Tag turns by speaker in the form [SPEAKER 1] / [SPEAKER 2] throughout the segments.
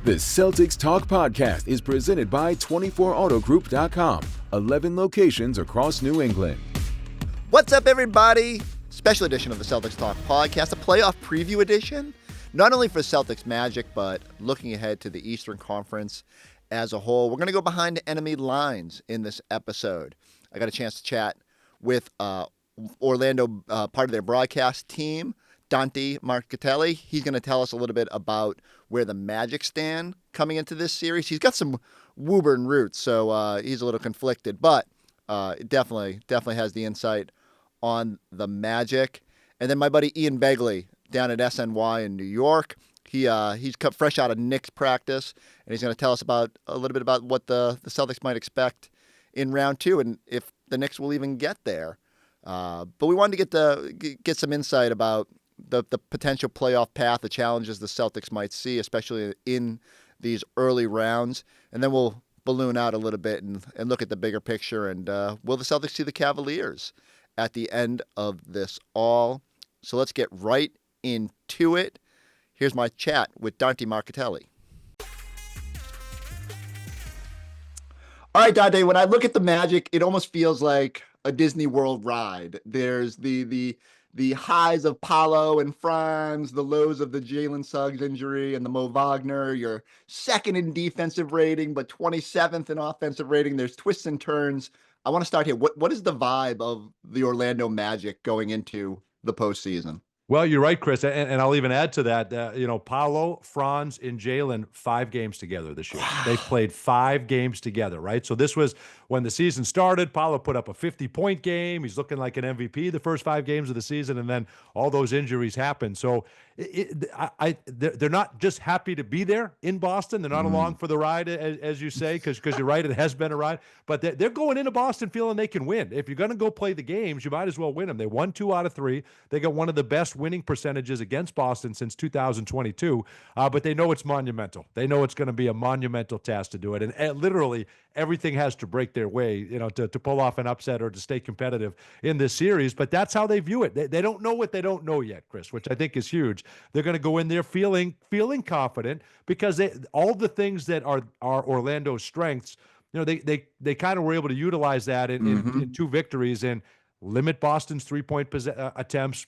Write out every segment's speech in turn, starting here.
[SPEAKER 1] The Celtics Talk podcast is presented by 24autogroup.com. 11 locations across New England.
[SPEAKER 2] What's up, everybody? Special edition of the Celtics Talk podcast, a playoff preview edition, not only for Celtics-Magic, but looking ahead to the Eastern Conference as a whole. We're going to go behind enemy lines in this episode. I got a chance to chat with Orlando, part of their broadcast team, Dante Marchitelli. He's going to tell us a little bit about where the Magic stand coming into this series. He's got some Woburn roots, so he's a little conflicted, but definitely has the insight on the Magic. And then my buddy Ian Begley down at SNY in New York. He's come fresh out of Knicks practice, and he's going to tell us a little bit about what the Celtics might expect in round two, and if the Knicks will even get there. But we wanted to get some insight about the potential playoff path, the challenges the Celtics might see, especially in these early rounds. And then we'll balloon out a little bit and look at the bigger picture. And will the Celtics see the Cavaliers at the end of this all? So let's get right into it. Here's my chat with Dante Marchitelli. All right, Dante, when I look at the Magic, it almost feels like a Disney World ride. There's the highs of Paolo and Franz, the lows of the Jalen Suggs injury and the Mo Wagner. You're second in defensive rating, but 27th in offensive rating. There's twists and turns. I want to start here. What is the vibe of the Orlando Magic going into the postseason?
[SPEAKER 3] Well, you're right, Chris, and I'll even add to that. Paolo, Franz, and Jalen, 5 games together this year. Wow. They played 5 games together, right? So this was when the season started. Paolo put up a 50-point game. He's looking like an MVP the first 5 games of the season, and then all those injuries happened. So they're not just happy to be there in Boston. They're not along for the ride, as you say, because you're right, it has been a ride. But they're going into Boston feeling they can win. If you're going to go play the games, you might as well win them. They won 2 out of 3. They got one of the best winning percentages against Boston since 2022, but they know it's monumental. They know it's going to be a monumental task to do it, and literally everything has to break their way, to pull off an upset or to stay competitive in this series. But that's how they view it. They don't know what they don't know yet, Chris, which I think is huge. They're going to go in there feeling confident because all the things that are Orlando's strengths, they kind of were able to utilize that in 2 victories and limit Boston's 3-point attempts,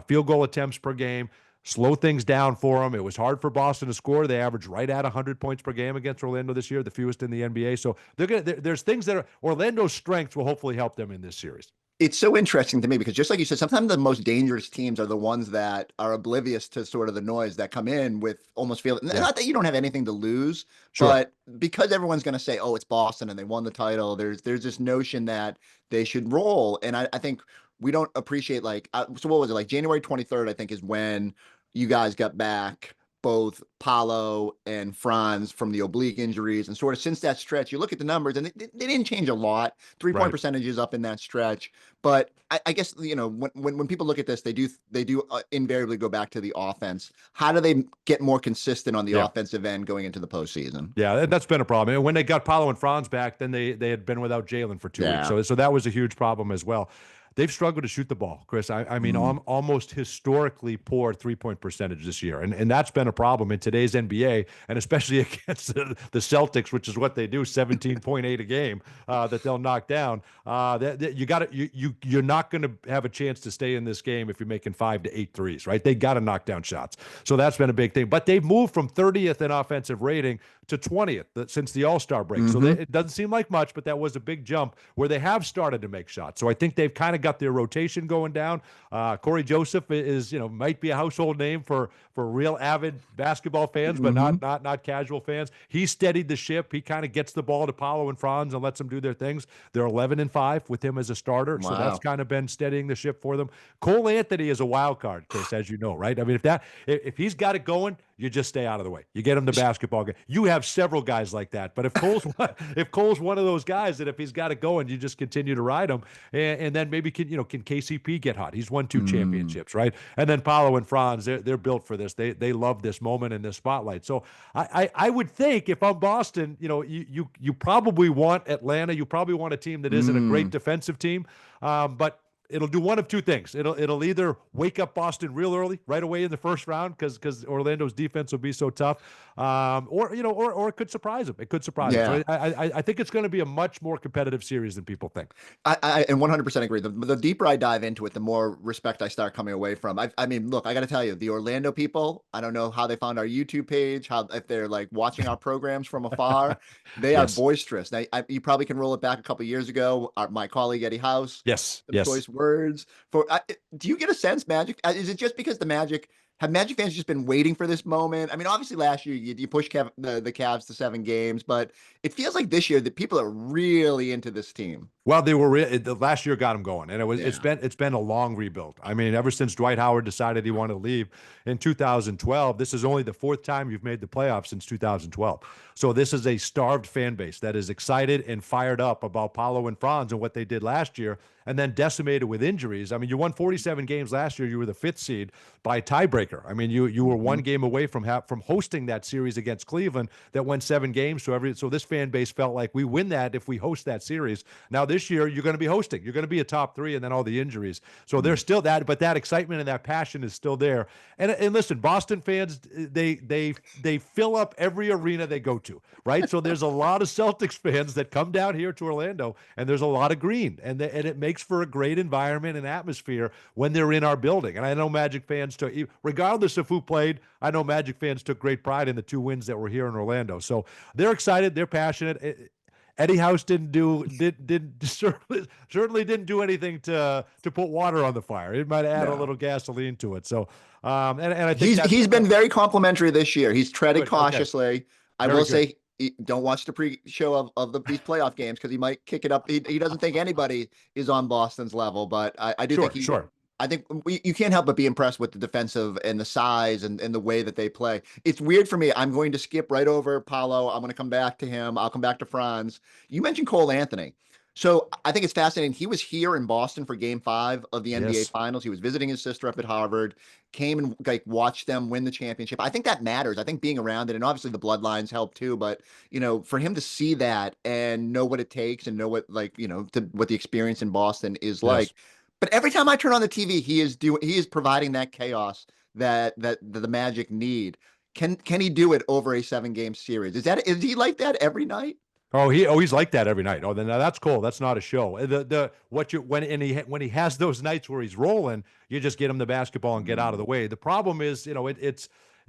[SPEAKER 3] field goal attempts per game, slow things down for them. It was hard for Boston to score. They averaged right at 100 points per game against Orlando this year, the fewest in the NBA. So there's things that Orlando's strengths will hopefully help them in this series.
[SPEAKER 2] It's so interesting to me because just like you said, sometimes the most dangerous teams are the ones that are oblivious to sort of the noise that come in with almost feeling, not that you don't have anything to lose, sure, but because everyone's going to say, oh, it's Boston and they won the title, there's this notion that they should roll. And I think we don't appreciate so what was it, like January 23rd, I think, is when you guys got back both Paolo and Franz from the oblique injuries. And sort of since that stretch, you look at the numbers and they didn't change a lot. 3-point percentages up in that stretch. But I guess, when people look at this, they do invariably go back to the offense. How do they get more consistent on the offensive end going into the postseason? Yeah,
[SPEAKER 3] that's been a problem. And when they got Paolo and Franz back, then they had been without Jalen for 2 weeks. So that was a huge problem as well. They've struggled to shoot the ball, Chris. I mean, almost historically poor 3-point percentage this year. And that's been a problem in today's NBA, and especially against the Celtics, which is what they do, 17.8 a game that they'll knock down. You're not going to have a chance to stay in this game if you're making 5 to 8 threes, right? They got to knock down shots. So that's been a big thing. But they've moved from 30th in offensive rating to 20th since the All-Star break. So it doesn't seem like much, but that was a big jump where they have started to make shots. So I think they've kind of got their rotation going down. Corey Joseph is, might be a household name for real avid basketball fans, but not casual fans. He steadied the ship. He kind of gets the ball to Paolo and Franz and lets them do their things. They're 11-5 with him as a starter. Wow. So that's kind of been steadying the ship for them. Cole Anthony is a wild card, Chris, as you know, right? I mean, if he's got it going, you just stay out of the way. You get him the basketball game. You have several guys like that, but if Cole's one of those guys that if he's got it going, you just continue to ride him, and then maybe can KCP get hot? He's won 2 championships, right? And then Paolo and Franz, they're built for this. They love this moment and this spotlight. So I would think if I'm Boston, you probably want Atlanta. You probably want a team that isn't a great defensive team, but it'll do one of two things. It'll either wake up Boston real early, right away in the first round, because Orlando's defense will be so tough, or it could surprise them. It could surprise them. So I think it's going to be a much more competitive series than people think.
[SPEAKER 2] I 100% agree. The deeper I dive into it, the more respect I start coming away from. I mean, look, I got to tell you, the Orlando people, I don't know how they found our YouTube page, if they're like watching our programs from afar. They are boisterous. Now, you probably can roll it back a couple of years ago. My colleague Eddie House,
[SPEAKER 3] yes,
[SPEAKER 2] choice words for. Do you get a sense, Magic? Is it just because the Magic? Have Magic fans just been waiting for this moment? I mean, obviously last year you pushed the Cavs to 7 games, but it feels like this year that people are really into this team.
[SPEAKER 3] Well, they were the last year got them going, and it's been a long rebuild. I mean, ever since Dwight Howard decided he wanted to leave in 2012, this is only the 4th time you've made the playoffs since 2012. So this is a starved fan base that is excited and fired up about Paolo and Franz and what they did last year, and then decimated with injuries. I mean, you won 47 games last year. You were the 5th seed by tiebreaker. I mean, you were one game away from hosting that series against Cleveland that went 7 games. So this fan base felt like we win that if we host that series. Now this year you're going to be hosting. You're going to be a top 3, and then all the injuries. So there's still that, but that excitement and that passion is still there. And listen, Boston fans, they fill up every arena they go to, right? So there's a lot of Celtics fans that come down here to Orlando, and there's a lot of green, and it makes for a great environment and atmosphere when they're in our building. And I know Magic fans took, regardless of who played, I know Magic fans took great pride in the 2 wins that were here in Orlando. So they're excited, they're passionate. Eddie House certainly didn't do anything to put water on the fire. It might add a little gasoline to it. So and I think
[SPEAKER 2] he's been very complimentary this year. He's treaded cautiously. Okay. I will say, don't watch the pre-show of these playoff games because he might kick it up. He doesn't think anybody is on Boston's level, but I do think I think you can't help but be impressed with the defensive and the size and the way that they play. It's weird for me. I'm going to skip right over Paolo. I'm going to come back to him. I'll come back to Franz. You mentioned Cole Anthony. So I think it's fascinating. He was here in Boston for Game 5 of the NBA Finals. He was visiting his sister up at Harvard, came and watched them win the championship. I think that matters. I think being around it, and obviously the bloodlines help too. But for him to see that and know what it takes and know what what the experience in Boston is like. But every time I turn on the TV, he is providing that chaos that the Magic need. Can he do it over a 7-game series? Is he like that every night?
[SPEAKER 3] He's like that every night. Then that's cool. That's not a show. When he has those nights where he's rolling, you just get him the basketball and get out of the way. The problem is,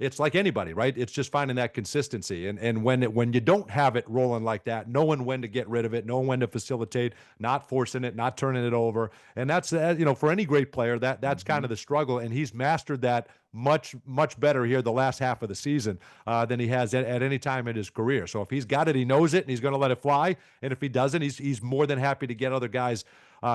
[SPEAKER 3] it's like anybody, right? It's just finding that consistency. And when you don't have it rolling like that, knowing when to get rid of it, knowing when to facilitate, not forcing it, not turning it over. And that's, for any great player, that's kind of the struggle. And he's mastered that much better here the last half of the season than he has at any time in his career. So if he's got it, he knows it, and he's going to let it fly. And if he doesn't, he's more than happy to get other guys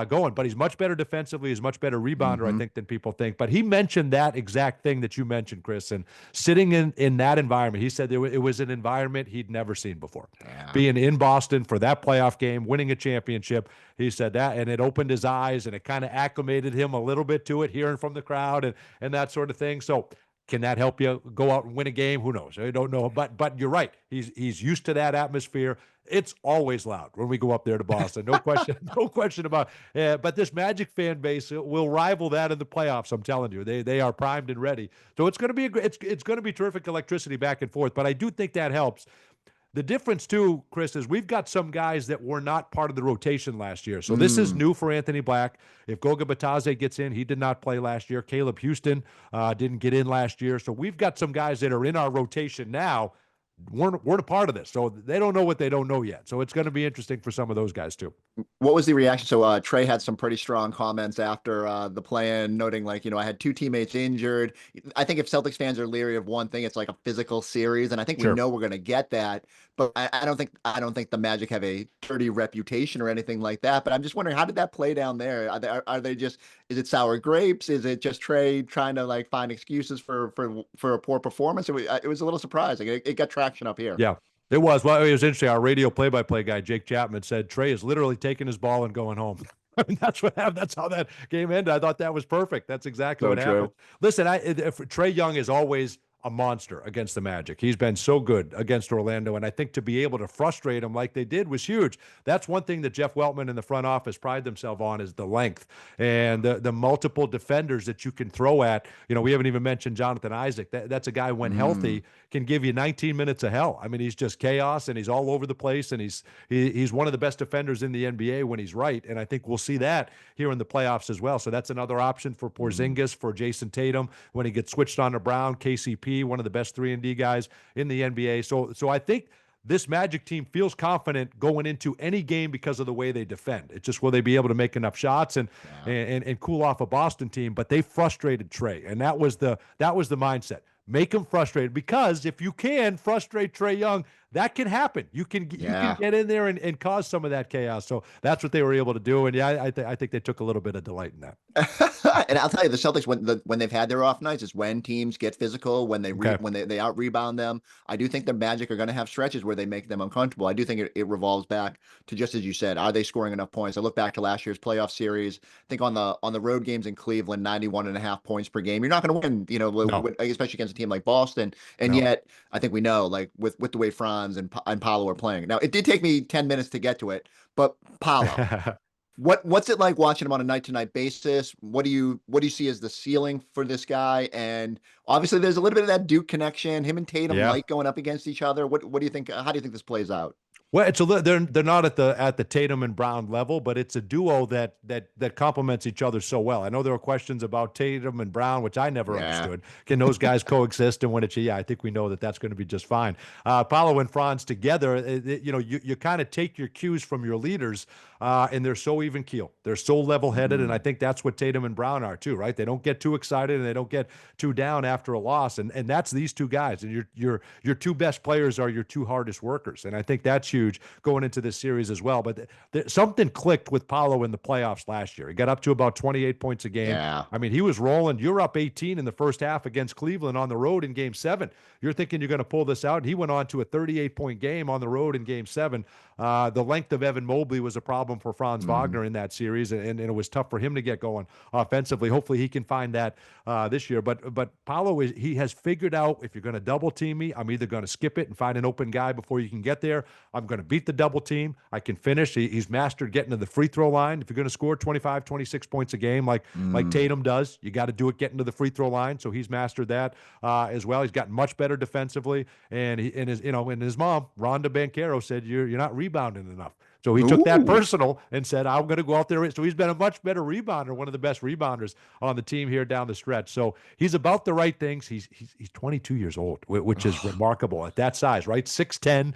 [SPEAKER 3] going. But he's much better defensively. He's much better rebounder, I think, than people think. But he mentioned that exact thing that you mentioned, Chris, and sitting in that environment, he said it was an environment he'd never seen before. Yeah. Being in Boston for that playoff game, winning a championship, he said that, and it opened his eyes, and it kind of acclimated him a little bit to it, hearing from the crowd and that sort of thing. So can that help you go out and win a game? Who knows? I don't know. But you're right. He's used to that atmosphere. It's always loud when we go up there to Boston. No question. No question about it. But this Magic fan base will rival that in the playoffs. I'm telling you, they are primed and ready. So it's going to be it's going to be terrific electricity back and forth. But I do think that helps. The difference, too, Chris, is we've got some guys that were not part of the rotation last year. So this is new for Anthony Black. If Goga Batadze gets in, he did not play last year. Caleb Houston didn't get in last year. So we've got some guys that are in our rotation now weren't a part of this. So they don't know what they don't know yet. So it's going to be interesting for some of those guys, too.
[SPEAKER 2] What was the reaction? So Trey had some pretty strong comments after the play-in, noting I had 2 teammates injured. I think if Celtics fans are leery of one thing, it's like a physical series, and I think we know we're going to get that. But I don't think the Magic have a dirty reputation or anything like that. But I'm just wondering, how did that play down there? Are they just, is it sour grapes? Is it just Trey trying to find excuses for a poor performance? It was a little surprising. It got traction up here.
[SPEAKER 3] Yeah. It was. Well, it was interesting. Our radio play-by-play guy, Jake Chapman, said Trey is literally taking his ball and going home. I mean, that's what happened. That's how that game ended. I thought that was perfect. That's exactly what happened. Listen, Trey Young is always a monster against the Magic. He's been so good against Orlando, and I think to be able to frustrate him like they did was huge. That's one thing that Jeff Weltman and the front office pride themselves on is the length and the multiple defenders that you can throw at. We haven't even mentioned Jonathan Isaac. That's a guy when healthy can give you 19 minutes of hell. I mean, he's just chaos, and he's all over the place, and he's one of the best defenders in the NBA when he's right, and I think we'll see that here in the playoffs as well. So that's another option for Porzingis, for Jason Tatum when he gets switched on to Brown, KCP, one of the best 3-and-D guys in the NBA. So I think this Magic team feels confident going into any game because of the way they defend. It's just will they be able to make enough shots and cool off a Boston team? But they frustrated Trae, and that was the mindset. Make him frustrated, because if you can frustrate Trae Young, that can happen. You can get in there and cause some of that chaos. So that's what they were able to do. And I think they took a little bit of delight in that.
[SPEAKER 2] And I'll tell you, the Celtics, when they've had their off nights, is when teams get physical, when they out rebound them. I do think the Magic are going to have stretches where they make them uncomfortable. I do think it revolves back to, just as you said, are they scoring enough points? I look back to last year's playoff series. I think on the road games in Cleveland, 91.5 points per game. You're not going to win, no. Especially against a team like Boston. And yet, I think we know, like with the way Franz and Paolo are playing. Now, it did take me 10 minutes to get to it, but Paolo. What's it like watching him on a night-to-night basis? What do you see as the ceiling for this guy? And obviously, there's a little bit of that Duke connection. Him and Tatum like going up against each other. What do you think? How do you think this plays out?
[SPEAKER 3] Well, they're not at the Tatum and Brown level, but it's a duo that complements each other so well. I know there were questions about Tatum and Brown, which I never understood. Can those guys coexist? And when I think we know that that's going to be just fine. Paolo and Franz together, you kind of take your cues from your leaders, and they're so even keel. They're so level-headed, and I think that's what Tatum and Brown are too, right? They don't get too excited and they don't get too down after a loss, and that's these two guys. And your two best players are your two hardest workers, and I think that's huge going into this series as well. But something clicked with Paolo in the playoffs last year. He got up to about 28 points a game.
[SPEAKER 2] Yeah.
[SPEAKER 3] I mean, he was rolling. You're up 18 in the first half against Cleveland on the road in Game 7. You're thinking you're going to pull this out, and he went on to a 38-point game on the road in Game 7. The length of Evan Mobley was a problem for Franz Wagner in that series, and it was tough for him to get going offensively. Hopefully he can find that this year. But Paolo, he has figured out, if you're going to double team me, I'm either going to skip it and find an open guy before you can get there. I'm going to beat the double team. I can finish. He's mastered getting to the free throw line. If you're going to score 25, 26 points a game like Tatum does, you got to do it getting to the free throw line. So he's mastered that as well. He's gotten much better defensively. And his mom, Rhonda Banchero, said, you're not rebounding enough. So he took that personal and said, I'm going to go out there. So he's been a much better rebounder, one of the best rebounders on the team here down the stretch. So he's about the right things. He's 22 years old, which is remarkable at that size, right? 6'10",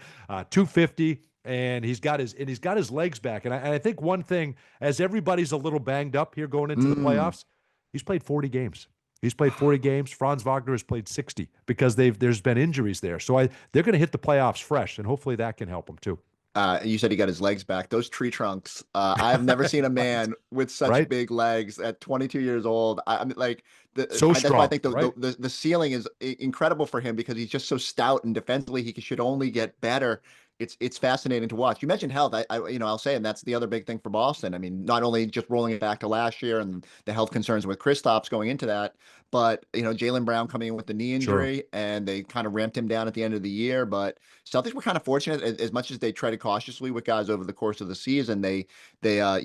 [SPEAKER 3] 250. And he's got his legs back. And I think one thing, as everybody's a little banged up here going into the playoffs, he's played 40 games. He's played 40 games. Franz Wagner has played 60 because there's been injuries there. So they're going to hit the playoffs fresh, and hopefully that can help them too.
[SPEAKER 2] You said he got his legs back. Those tree trunks. I've never seen a man with such big legs at 22 years old. I mean, like,
[SPEAKER 3] strong.
[SPEAKER 2] That's why I think the ceiling is incredible for him, because he's just so stout, and defensively he should only get better. It's fascinating to watch. You mentioned health. I'll say, and that's the other big thing for Boston. I mean, not only just rolling it back to last year and the health concerns with Kristaps going into that, but Jaylen Brown coming in with the knee injury, and they kind of ramped him down at the end of the year. But Celtics were kind of fortunate, as much as they treaded cautiously with guys over the course of the season. You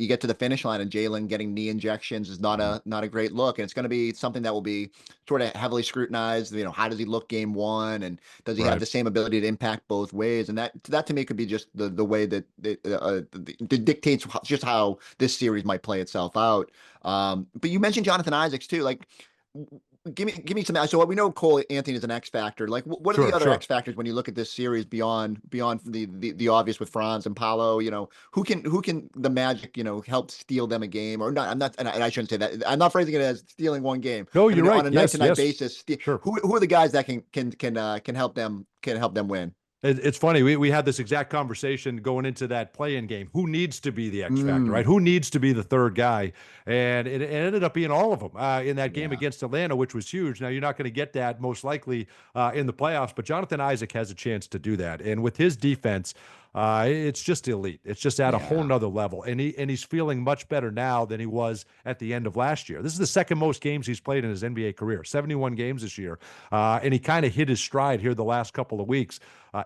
[SPEAKER 2] get to the finish line, and Jaylen getting knee injections is not a great look, and it's going to be something that will be sort of heavily scrutinized. How does he look game one, and does he have the same ability to impact both ways? And that to me could be just the way that it dictates just how this series might play itself out. But you mentioned Jonathan Isaacs too. Like, give me some. So we know Cole Anthony is an X factor. Like, what are the other X factors when you look at this series beyond the obvious with Franz and Paolo? Who can the Magic help steal them a game, or not? And I shouldn't say that. I'm not phrasing it as stealing one game.
[SPEAKER 3] No, you're right.
[SPEAKER 2] On a night-to-night basis, who are the guys that can help them win?
[SPEAKER 3] It's funny. We had this exact conversation going into that play-in game. Who needs to be the X factor, right? Who needs to be the third guy? And it ended up being all of them in that game against Atlanta, which was huge. Now, you're not going to get that most likely in the playoffs, but Jonathan Isaac has a chance to do that. And with his defense, It's just elite. It's just at a whole nother level. And he's feeling much better now than he was at the end of last year. This is the second most games he's played in his NBA career, 71 games this year. And he kind of hit his stride here the last couple of weeks.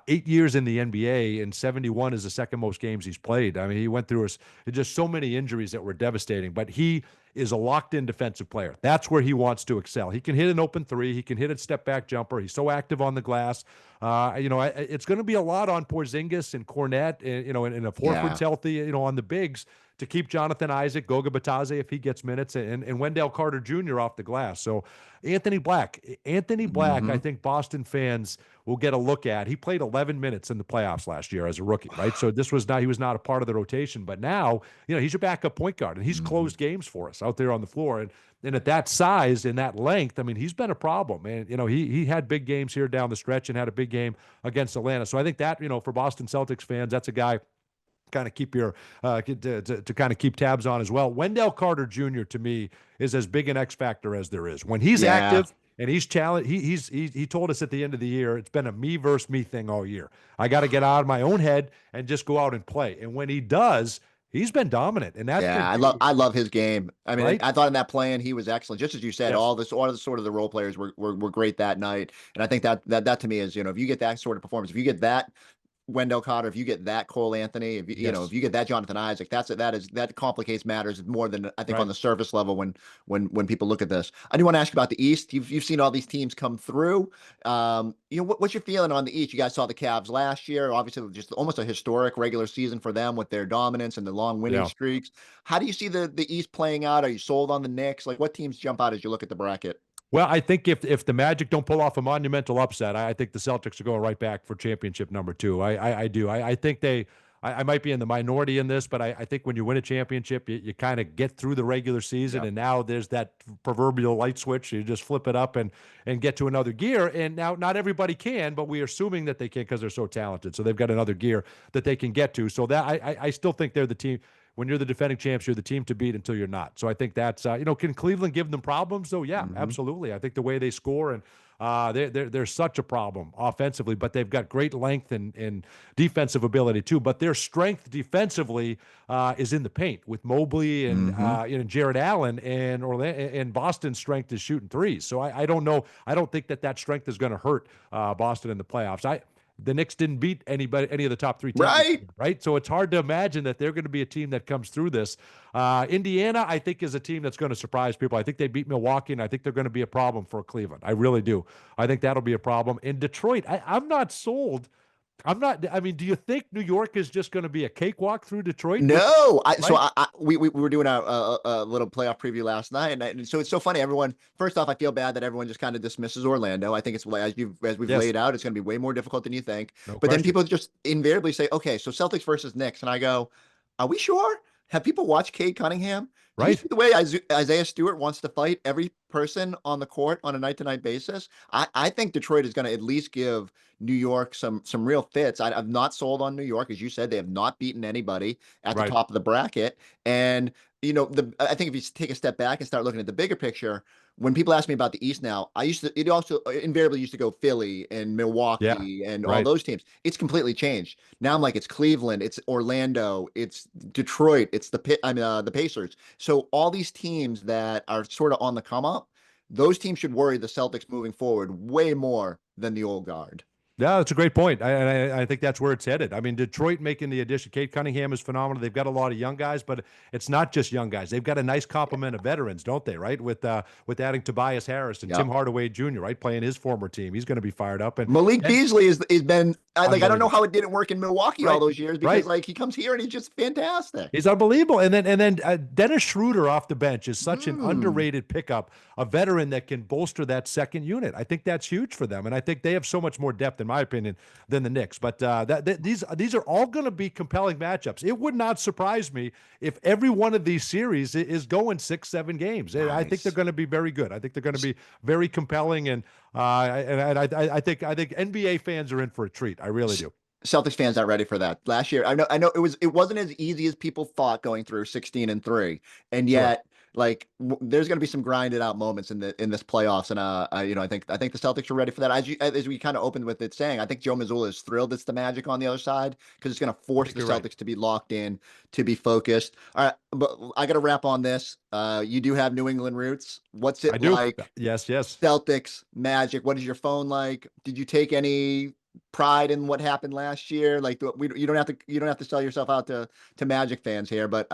[SPEAKER 3] 8 years in the NBA, and 71 is the second most games he's played. I mean, he went through just so many injuries that were devastating, but he is a locked-in defensive player. That's where he wants to excel. He can hit an open three. He can hit a step-back jumper. He's so active on the glass. It's going to be a lot on Porzingis and Cornette, and if Horford's healthy, on the bigs to keep Jonathan Isaac, Goga Batadze if he gets minutes, and Wendell Carter Jr. off the glass. So Anthony Black, I think Boston fans will get a look at. He played 11 minutes in the playoffs last year as a rookie, right? So he was not a part of the rotation, but now, he's your backup point guard, and he's closed games for us out there on the floor. And at that size and that length, I mean, he's been a problem. And, he had big games here down the stretch and had a big game against Atlanta. So I think that, for Boston Celtics fans, that's a guy kind of keep your to kind of keep tabs on as well. Wendell Carter Jr. to me is as big an X factor as there is. When he's active and he's challenged, he told us at the end of the year, it's been a me versus me thing all year. I got to get out of my own head and just go out and play. And when he does, he's been dominant. And that's
[SPEAKER 2] I love his game. I mean,
[SPEAKER 3] right?
[SPEAKER 2] I thought in that play-in he was excellent. Just as you said, all the sort of the role players were great that night. And I think that to me is, if you get that sort of performance, if you get that Wendell Carter, if you get that Cole Anthony, if you get that Jonathan Isaac, that complicates matters more than I think on the surface level when people look at this. I do want to ask you about the East. You've seen all these teams come through. What's your feeling on the East? You guys saw the Cavs last year, obviously just almost a historic regular season for them with their dominance and the long winning streaks. How do you see the East playing out? Are you sold on the Knicks? Like, what teams jump out as you look at the bracket?
[SPEAKER 3] Well, I think if the Magic don't pull off a monumental upset, I think the Celtics are going right back for championship number 2. I do. I think I might be in the minority in this, but I think when you win a championship, you kind of get through the regular season, and now there's that proverbial light switch. You just flip it up and get to another gear. And now not everybody can, but we're assuming that they can because they're so talented. So they've got another gear that they can get to. So that I still think they're the team. When you're the defending champs, you're the team to beat until you're not. So I think that's, can Cleveland give them problems? So yeah, absolutely. I think the way they score and they're such a problem offensively, but they've got great length and defensive ability too. But their strength defensively is in the paint with Mobley and Jared Allen, and Boston's strength is shooting threes. So I don't know. I don't think that strength is going to hurt Boston in the playoffs. The Knicks didn't beat any of the top 3 teams, right? So it's hard to imagine that they're going to be a team that comes through this. Indiana, I think, is a team that's going to surprise people. I think they beat Milwaukee, and I think they're going to be a problem for Cleveland. I really do. I think that'll be a problem. In Detroit, I'm not sold. Do you think New York is just going to be a cakewalk through Detroit?
[SPEAKER 2] No. We were doing a little playoff preview last night, and so it's so funny. Everyone, first off, I feel bad that everyone just kind of dismisses Orlando. I think it's as we've laid out, it's going to be way more difficult than you think. But then people just invariably say, okay, so Celtics versus Knicks, and I go, are we sure? Have people watched Cade Cunningham?
[SPEAKER 3] Right.
[SPEAKER 2] You see the way Isaiah Stewart wants to fight every person on the court on a night-to-night basis? I think Detroit is going to at least give New York some real fits. I've not sold on New York. As you said, they have not beaten anybody at the top of the bracket. And, I think if you take a step back and start looking at the bigger picture, when people ask me about the East now, it also invariably used to go Philly and Milwaukee and all those teams. It's completely changed. Now I'm like, it's Cleveland, it's Orlando, it's Detroit, it's the Pacers. So all these teams that are sort of on the come up, those teams should worry the Celtics moving forward way more than the old guard.
[SPEAKER 3] Yeah, that's a great point. I think that's where it's headed. I mean, Detroit making the addition. Cade Cunningham is phenomenal. They've got a lot of young guys, but it's not just young guys. They've got a nice complement of veterans, don't they? Right, with adding Tobias Harris and Tim Hardaway Jr. Right, playing his former team. He's going to be fired up. And
[SPEAKER 2] Malik Beasley has been I don't know how it didn't work in Milwaukee all those years because he comes here and he's just fantastic.
[SPEAKER 3] He's unbelievable. And then Dennis Schroeder off the bench is such an underrated pickup, a veteran that can bolster that second unit. I think that's huge for them, and I think they have so much more depth, in my opinion, than the Knicks. But these are all going to be compelling matchups. It would not surprise me if every one of these series is going 6-7 games. Nice. I think they're going to be very good. I think they're going to be very compelling, and I think NBA fans are in for a treat. I really do.
[SPEAKER 2] Celtics fans aren't ready for that. Last year, I know it wasn't as easy as people thought going through 16-3, and yet there's going to be some grinded out moments in this playoffs, and I think the Celtics are ready for that. As we kind of opened with it saying, I think Joe Mazzulla is thrilled it's the Magic on the other side because it's going to force the Celtics to be locked in, to be focused. All right, but I got to wrap on this. You do have New England roots. What's it like?
[SPEAKER 3] Yes.
[SPEAKER 2] Celtics, Magic. What is your phone like? Did you take any pride in what happened last year? Like, you don't have to sell yourself out to Magic fans here, but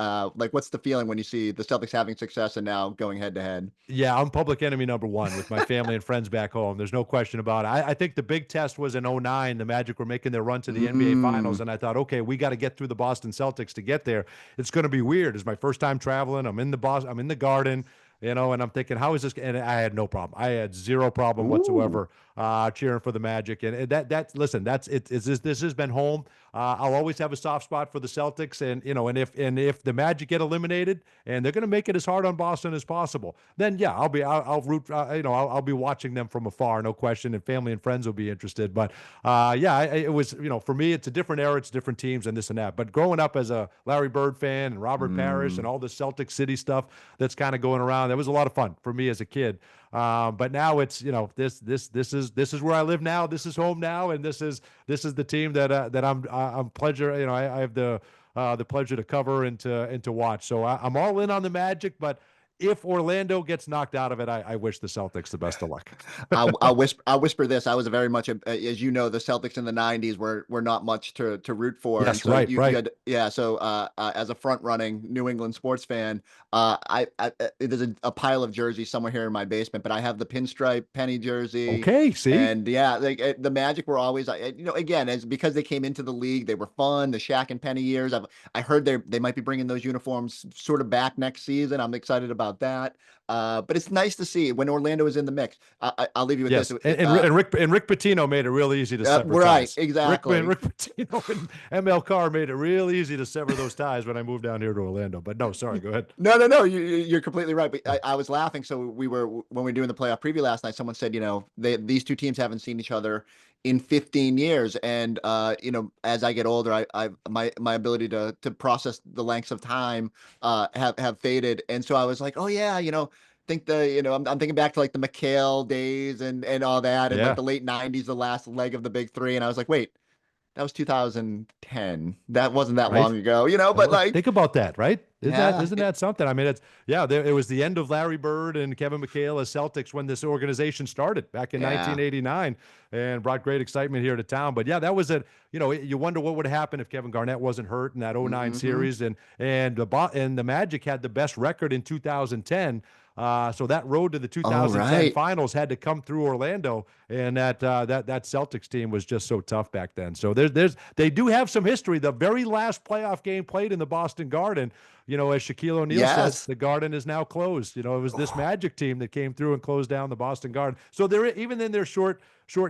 [SPEAKER 2] what's the feeling when you see the Celtics having success and now going head to head?
[SPEAKER 3] Yeah, I'm public enemy number one with my family and friends back home. There's no question about it. I think the big test was in 2009. The Magic were making their run to the NBA Finals, and I thought, okay, we got to get through the Boston Celtics to get there. It's going to be weird. It's my first time traveling. I'm in the Garden. And I'm thinking, how is this? And I had no problem. I had zero problem whatsoever cheering for the Magic. And listen, this has been home. I'll always have a soft spot for the Celtics, and if the Magic get eliminated and they're going to make it as hard on Boston as possible, then yeah, I'll root. I'll be watching them from afar, no question, and family and friends will be interested. But it was, for me, it's a different era, it's different teams, and this and that. But growing up as a Larry Bird fan and Robert Parrish and all the Celtic City stuff that's kind of going around, that was a lot of fun for me as a kid. But now it's, this is where I live now. This is home now, and this is the team that I'm pleasure. I have the pleasure to cover and to watch. So I'm all in on the Magic, but if Orlando gets knocked out of it, I wish the Celtics the best of luck.
[SPEAKER 2] I'll whisper this. I was very much, as you know, the Celtics in the 90s were not much to root for.
[SPEAKER 3] Yes,
[SPEAKER 2] so
[SPEAKER 3] right.
[SPEAKER 2] So as a front-running New England sports fan, there's a pile of jerseys somewhere here in my basement, but I have the pinstripe Penny jersey.
[SPEAKER 3] Okay, see?
[SPEAKER 2] And yeah, the Magic were always, again, because they came into the league, they were fun, the Shaq and Penny years. I heard they might be bringing those uniforms sort of back next season. I'm excited about that. But it's nice to see when Orlando is in the mix. I'll leave you with this.
[SPEAKER 3] And Rick Pitino made it real easy to sever ties.
[SPEAKER 2] Exactly.
[SPEAKER 3] Rick Pitino and ML Carr made it real easy to sever those ties when I moved down here to Orlando. But no, sorry, go ahead.
[SPEAKER 2] No, you're completely right. But I was laughing. So when we were doing the playoff preview last night, someone said, these two teams haven't seen each other in 15 years. And, as I get older, my ability to process the lengths of time have faded. And so I was like, oh yeah, I'm thinking back to like the McHale days and all that, and like the late 90s, the last leg of the big three. And I was like, wait, that was 2010. That wasn't that long ago, but like,
[SPEAKER 3] think about that, right? Isn't that something? I mean, it was the end of Larry Bird and Kevin McHale as Celtics when this organization started back in 1989 and brought great excitement here to town. But yeah, that was you wonder what would happen if Kevin Garnett wasn't hurt in that 2009 series, and the Magic had the best record in 2010. So that road to the 2010 finals had to come through Orlando, and that Celtics team was just so tough back then. So they do have some history. The very last playoff game played in the Boston Garden, as Shaquille O'Neal says, the Garden is now closed. It was this Magic team that came through and closed down the Boston Garden. So even in their short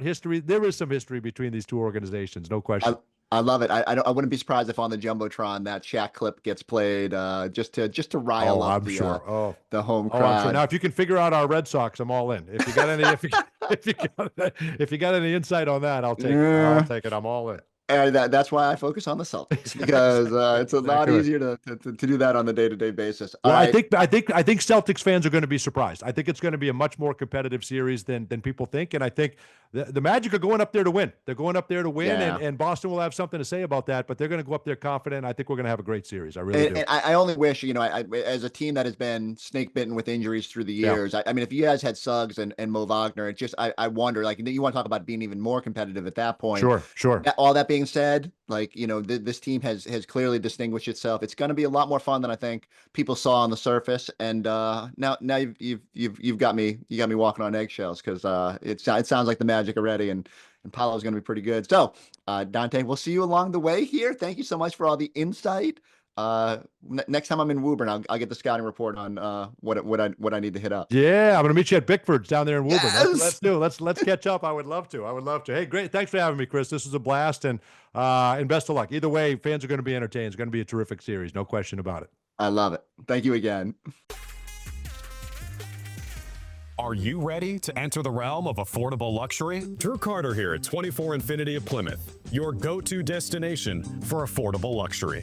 [SPEAKER 3] history, there is some history between these two organizations, no question.
[SPEAKER 2] I love it. I wouldn't be surprised if on the Jumbotron that Shaq clip gets played just to rile up the home crowd.
[SPEAKER 3] Sure. Now, if you can figure out our Red Sox, I'm all in. If you got any, if you got any insight on that, I'll take it. I'll take it. I'm all in.
[SPEAKER 2] And that's why I focus on the Celtics, because it's a lot easier to do that on the day-to-day basis.
[SPEAKER 3] Well, I think Celtics fans are going to be surprised. I think it's going to be a much more competitive series than people think, and I think the Magic are going up there to win. They're going up there to win, and Boston will have something to say about that. But they're going to go up there confident. I think we're going to have a great series. I really do.
[SPEAKER 2] And I only wish, as a team that has been snake bitten with injuries through the years. I mean, if you guys had Suggs and Mo Wagner, it's just I wonder. Like, you want to talk about being even more competitive at that point.
[SPEAKER 3] Sure.
[SPEAKER 2] All that being said, this team has clearly distinguished itself. It's going to be a lot more fun than I think people saw on the surface. And now you've got me walking on eggshells, because it sounds like the Magic are ready, and Paolo's going to be pretty good. So Dante, we'll see you along the way here. Thank you so much for all the insight. Next time I'm in Woburn, I'll get the scouting report on what I need to hit up.
[SPEAKER 3] Yeah, I'm gonna meet you at Bickford's down there in Woburn. Yes! Let's catch up. I would love to. Hey, great. Thanks for having me, Chris. This was a blast, and best of luck. Either way, fans are going to be entertained. It's going to be a terrific series, no question about it.
[SPEAKER 2] I love it. Thank you again.
[SPEAKER 4] Are you ready to enter the realm of affordable luxury? Drew Carter here at 24 Infinity of Plymouth, your go-to destination for affordable luxury.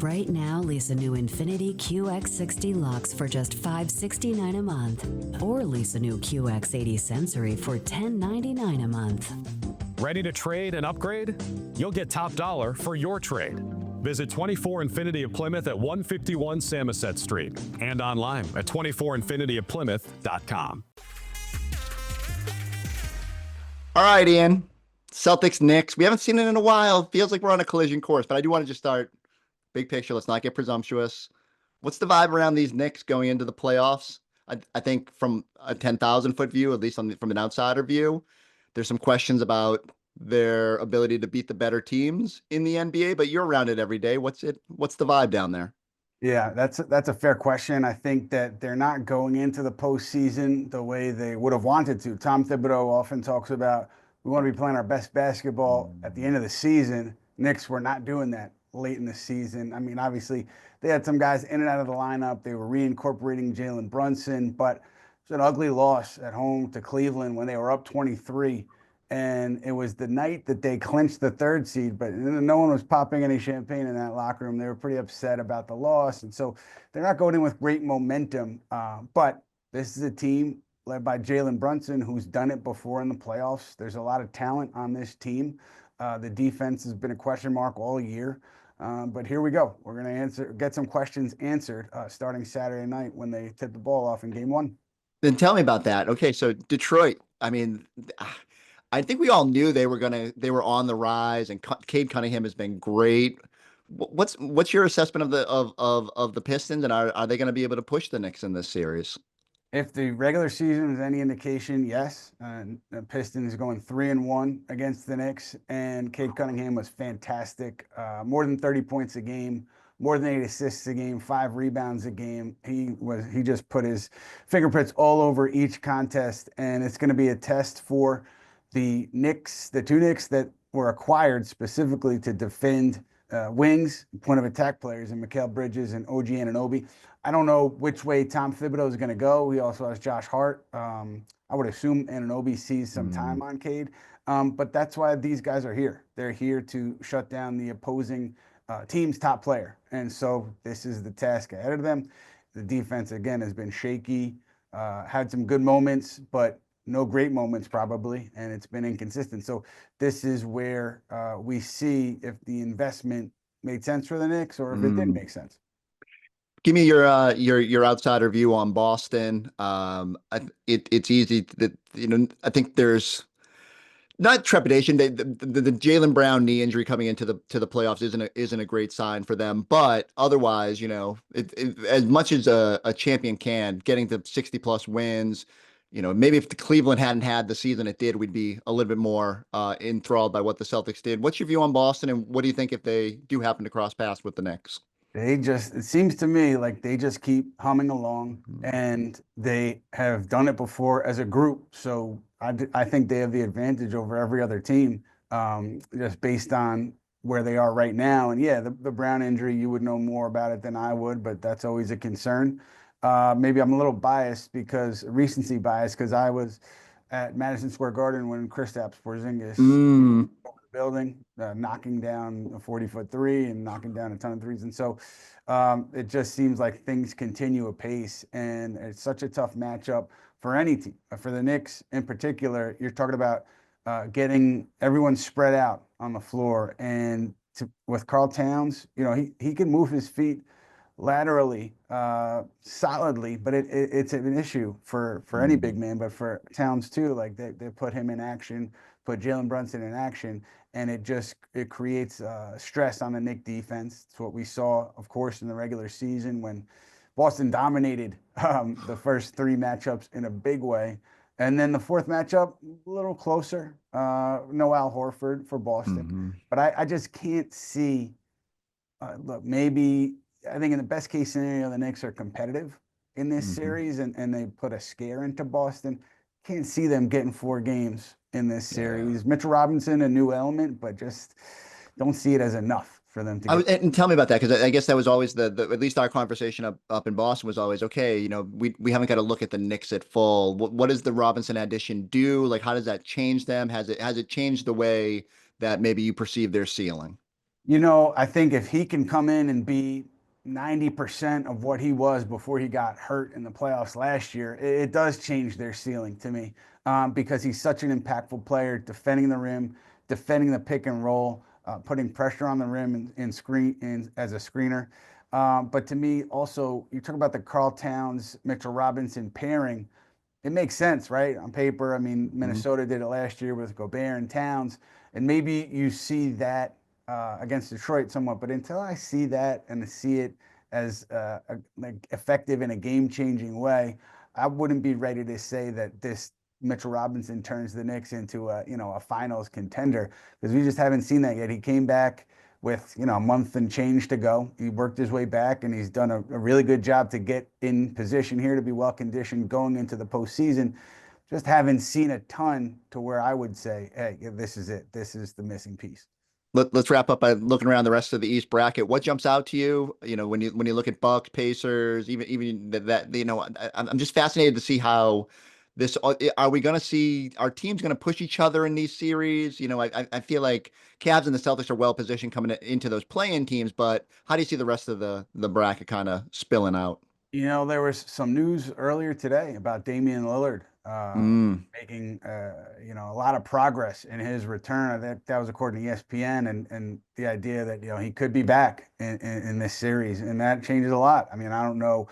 [SPEAKER 5] Right now, lease a new Infiniti QX60 Lux for just $569 a month. Or lease a new QX80 Sensory for $1099 a month.
[SPEAKER 4] Ready to trade and upgrade? You'll get top dollar for your trade. Visit 24 Infinity of Plymouth at 151 Samoset Street and online at 24infinityofplymouth.com.
[SPEAKER 2] All right, Ian. Celtics, Knicks. We haven't seen it in a while. Feels like we're on a collision course, but I do want to just start big picture. Let's not get presumptuous. What's the vibe around these Knicks going into the playoffs? I think from a 10,000-foot view, at least from an outsider view, there's some questions about their ability to beat the better teams in the NBA, but you're around it every day. What's the vibe down there?
[SPEAKER 6] Yeah, that's a fair question. I think that they're not going into the postseason the way they would have wanted to. Tom Thibodeau often talks about we want to be playing our best basketball at the end of the season. Knicks were not doing that late in the season. I mean, obviously, they had some guys in and out of the lineup. They were reincorporating Jalen Brunson, but it's an ugly loss at home to Cleveland when they were up 23. And it was the night that they clinched the 3rd seed, but no one was popping any champagne in that locker room. They were pretty upset about the loss. And so they're not going in with great momentum. But this is a team led by Jalen Brunson, who's done it before in the playoffs. There's a lot of talent on this team. The defense has been a question mark all year. But here we go. We're going to get some questions answered starting Saturday night when they tip the ball off in game 1.
[SPEAKER 2] Then tell me about that. Okay, so Detroit, I mean, I think we all knew they were on the rise, and Cade Cunningham has been great. What's your assessment of the Pistons, and are they going to be able to push the Knicks in this series?
[SPEAKER 6] If the regular season is any indication, yes. The Pistons going 3-1 against the Knicks, and Cade Cunningham was fantastic. More than 30 points a game, more than 8 assists a game, 5 rebounds a game. He just put his fingerprints all over each contest, and it's going to be a test for the Knicks, the 2 Knicks that were acquired specifically to defend wings, point of attack players, and Mikal Bridges and OG Anunoby. I don't know which way Tom Thibodeau is going to go. He also has Josh Hart. I would assume Anunoby sees some time on Cade. But that's why these guys are here. They're here to shut down the opposing team's top player. And so this is the task ahead of them. The defense, again, has been shaky, had some good moments, but no great moments probably, and it's been inconsistent. So this is where we see if the investment made sense for the Knicks or if it didn't make sense.
[SPEAKER 2] Give me your outsider view on Boston. It's easy that I think there's not trepidation. The Jaylen Brown knee injury coming into the playoffs isn't a great sign for them. But otherwise, as much as a champion can, getting to 60+ wins. Maybe if the Cleveland hadn't had the season it did, we'd be a little bit more enthralled by what the Celtics did. What's your view on Boston, and what do you think if they do happen to cross paths with the Knicks?
[SPEAKER 6] It seems to me like they just keep humming along, and they have done it before as a group. So I think they have the advantage over every other team, just based on where they are right now. And yeah, the Brown injury, you would know more about it than I would, but that's always a concern. Maybe I'm a little biased recency bias, because I was at Madison Square Garden when Kristaps Porzingis over the building, knocking down a 40-foot three and knocking down a ton of threes. And so it just seems like things continue apace, and it's such a tough matchup for any team. For the Knicks in particular, you're talking about getting everyone spread out on the floor. And with Karl Towns, he can move his feet laterally solidly, but it's an issue for any big man, but for Towns too. Like they put him in action, put Jalen Brunson in action, and it creates stress on the Knicks defense. It's what we saw, of course, in the regular season when Boston dominated the first 3 matchups in a big way, and then the 4th matchup a little closer. No Al Horford for Boston, but I just can't see. Look, maybe. I think in the best case scenario, the Knicks are competitive in this series, and they put a scare into Boston. Can't see them getting 4 games in this series. Mitchell Robinson, a new element, but just don't see it as enough for them to get.
[SPEAKER 2] And tell me about that, because I guess that was always at least our conversation up in Boston was always, okay, we haven't got to look at the Knicks at full. What does the Robinson addition do? Like, how does that change them? Has it changed the way that maybe you perceive their ceiling?
[SPEAKER 6] I think if he can come in and be 90% of what he was before he got hurt in the playoffs last year, it does change their ceiling to me, because he's such an impactful player, defending the rim, defending the pick and roll, putting pressure on the rim as a screener. But to me, also, you talk about the Karl Towns, Mitchell Robinson pairing. It makes sense, right? On paper. I mean, Minnesota did it last year with Gobert and Towns, and maybe you see that against Detroit somewhat. But until I see that and see it as like effective in a game-changing way, I wouldn't be ready to say that this Mitchell Robinson turns the Knicks into a finals contender, because we just haven't seen that yet. He came back with a month and change to go. He worked his way back, and he's done a really good job to get in position here to be well conditioned going into the postseason. Just haven't seen a ton to where I would say, hey, this is it. This is the missing piece.
[SPEAKER 2] Let's wrap up by looking around the rest of the East bracket. What jumps out to you? When you look at Bucks, Pacers, even that. I'm just fascinated to see how this. Are we going to see our teams going to push each other in these series? I feel like Cavs and the Celtics are well positioned coming into those play-in teams, but how do you see the rest of the bracket kind of spilling out?
[SPEAKER 6] There was some news earlier today about Damian Lillard making a lot of progress in his return. That was according to ESPN, and the idea that he could be back in this series, and that changes a lot. I mean, I don't know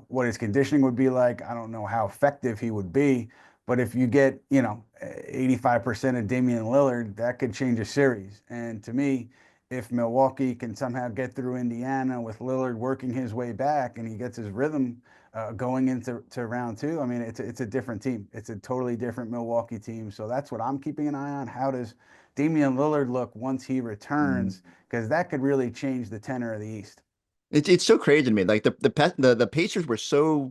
[SPEAKER 6] what his conditioning would be like. I don't know how effective he would be, but if you get 85% of Damian Lillard, that could change a series. And to me, if Milwaukee can somehow get through Indiana with Lillard working his way back and he gets his rhythm going into round two, I mean, it's a different team. It's a totally different Milwaukee team. So that's what I'm keeping an eye on. How does Damian Lillard look once he returns? Because that could really change the tenor of the East.
[SPEAKER 2] It's so crazy to me. Like the Pacers were so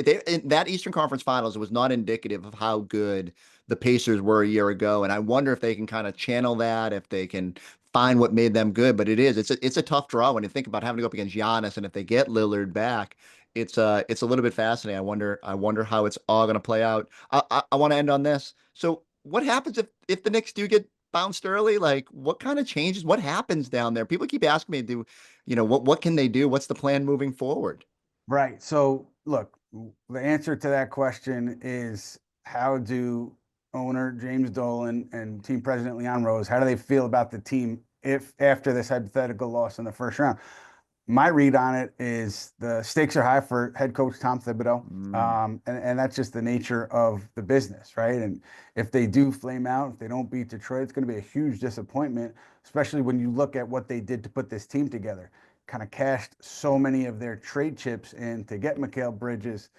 [SPEAKER 2] in that Eastern Conference Finals, it was not indicative of how good the Pacers were a year ago. And I wonder if they can kind of channel that, if they can find what made them good. But it's a tough draw when you think about having to go up against Giannis, and if they get Lillard back, it's a little bit fascinating. I wonder how it's all going to play out. I want to end on this. So what happens if the Knicks do get bounced early? Like, what kind of changes? What happens down there? People keep asking me, what can they do? What's the plan moving forward?
[SPEAKER 6] Right. So look, the answer to that question is, how do owner James Dolan and team president Leon Rose, how do they feel about the team if after this hypothetical loss in the first round? My read on it is the stakes are high for head coach Tom Thibodeau, and that's just the nature of the business, right? And if they do flame out, if they don't beat Detroit, it's going to be a huge disappointment, especially when you look at what they did to put this team together. Kind of cashed so many of their trade chips in to get Mikal Bridges,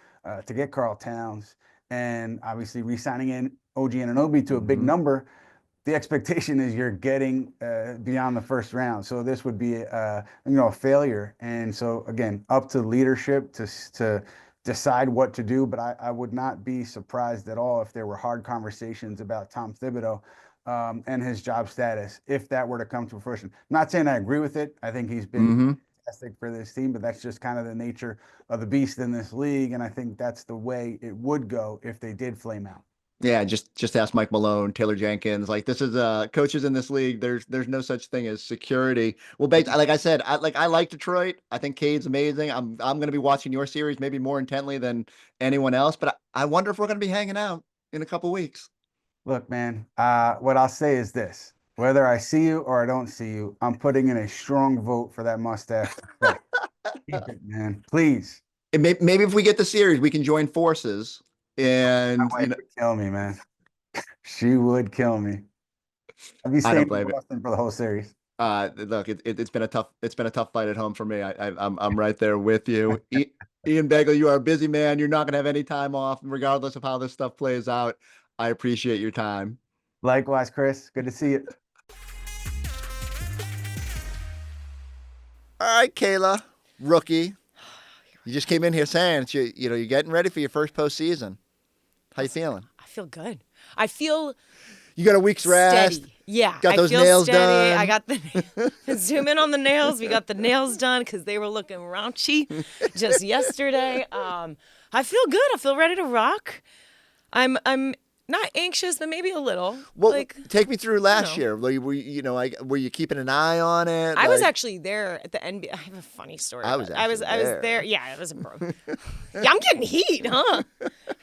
[SPEAKER 6] to get Karl Towns, and obviously re-signing in OG Anunoby to a big number. The expectation is you're getting beyond the first round. So this would be a failure. And so again, up to leadership to decide what to do. But I would not be surprised at all if there were hard conversations about Tom Thibodeau and his job status, if that were to come to fruition. I'm not saying I agree with it. I think he's been fantastic for this team, but that's just kind of the nature of the beast in this league. And I think that's the way it would go if they did flame out.
[SPEAKER 2] Yeah, just ask Mike Malone, Taylor Jenkins. Like, this is coaches in this league. There's no such thing as security. Well, like I said, I like Detroit. I think Cade's amazing. I'm going to be watching your series maybe more intently than anyone else. But I wonder if we're going to be hanging out in a couple weeks.
[SPEAKER 6] Look, man. What I'll say is this: whether I see you or I don't see you, I'm putting in a strong vote for that mustache. Keep it, man. Please.
[SPEAKER 2] And maybe if we get the series, we can join forces. And
[SPEAKER 6] my wife would kill me, man. She would kill me. I'd be staying in Boston for the whole series.
[SPEAKER 2] Look, it's been a tough fight at home for me. I'm right there with you. Ian Begley, you are a busy man. You're not going to have any time off, regardless of how this stuff plays out. I appreciate your time.
[SPEAKER 6] Likewise, Chris. Good to see you.
[SPEAKER 2] All right, Kayla, rookie. You just came in here saying you're getting ready for your first postseason. How you feeling?
[SPEAKER 7] I feel good. I feel
[SPEAKER 2] you got a week's rest.
[SPEAKER 7] Steady. Yeah,
[SPEAKER 2] got those
[SPEAKER 7] I feel
[SPEAKER 2] nails
[SPEAKER 7] steady.
[SPEAKER 2] done.
[SPEAKER 7] I got the zoom in on the nails. We got the nails done because they were looking raunchy just yesterday. I feel good. I feel ready to rock. I'm Not anxious, but maybe a little.
[SPEAKER 2] Well, take me through last year. Were you keeping an eye on it?
[SPEAKER 7] I was actually there at the NBA. I have a funny story. I was there. Yeah, it was a bro. Yeah, I'm getting heat, huh?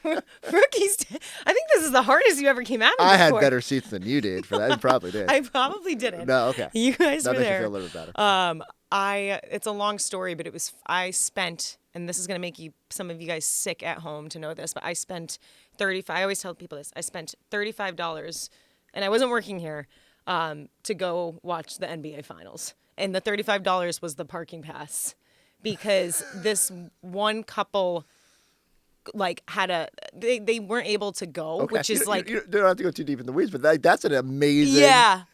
[SPEAKER 7] Rookies. I think this is the hardest you ever came at me
[SPEAKER 2] I
[SPEAKER 7] before.
[SPEAKER 2] had better seats than you did for that. You probably did.
[SPEAKER 7] I probably didn't.
[SPEAKER 2] No, okay.
[SPEAKER 7] You guys
[SPEAKER 2] that
[SPEAKER 7] were
[SPEAKER 2] makes
[SPEAKER 7] there.
[SPEAKER 2] You feel a little bit better.
[SPEAKER 7] It's a long story, but I spent, and this is going to make some of you guys sick at home to know this, but I spent I always tell people this, I spent $35, and I wasn't working here, to go watch the NBA Finals. And the $35 was the parking pass, because this one couple, they weren't able to go,
[SPEAKER 2] okay.
[SPEAKER 7] which is
[SPEAKER 2] you don't have to go too deep in the weeds, but that's an amazing.
[SPEAKER 7] Yeah,